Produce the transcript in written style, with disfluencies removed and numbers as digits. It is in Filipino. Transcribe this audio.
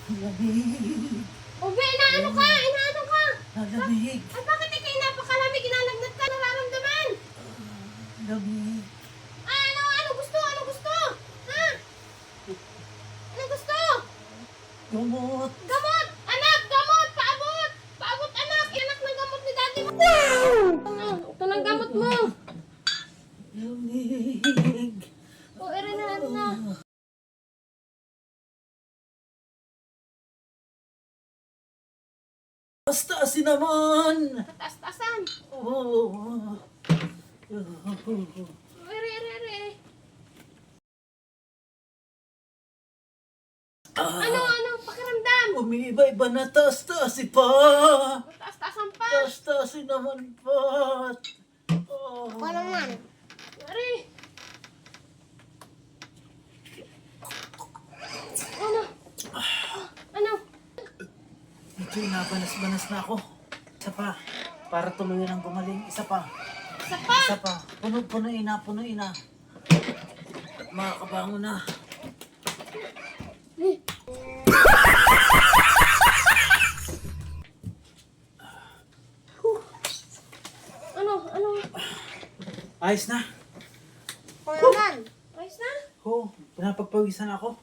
Lamig. Ube, inaano ka? Inaano ka? Lamig. Ay, bakit ikay napakalamig? Inalagnat ka, nararamdaman? Lamig. Ano gusto? Ano gusto? Ha? Ano gusto? Gamot. Gamot! Anak, gamot! Paabot! Paabot, anak! Anak ng gamot ni daddy mo! Wow! Ito ng gamot mo! Lamig. O, erin na. Taas-taasin naman. Taas-taasan. Oh. Ere. Ano? Pakiramdam? Umiiba-iba na taas-taasin pa. Taas-taasan pa. Taas-taasin naman pa. Oh. naman? Ere. Ano? Medyo nabanas-banas na ako. Isa pa. Para tuluyan ang gumaling. Isa pa. Isa pa? Isa pa. Punuin na. Makakabango na. Ano? Ayos na. Kung naman. Ayos na? Oo. Pinapagpawisan ako.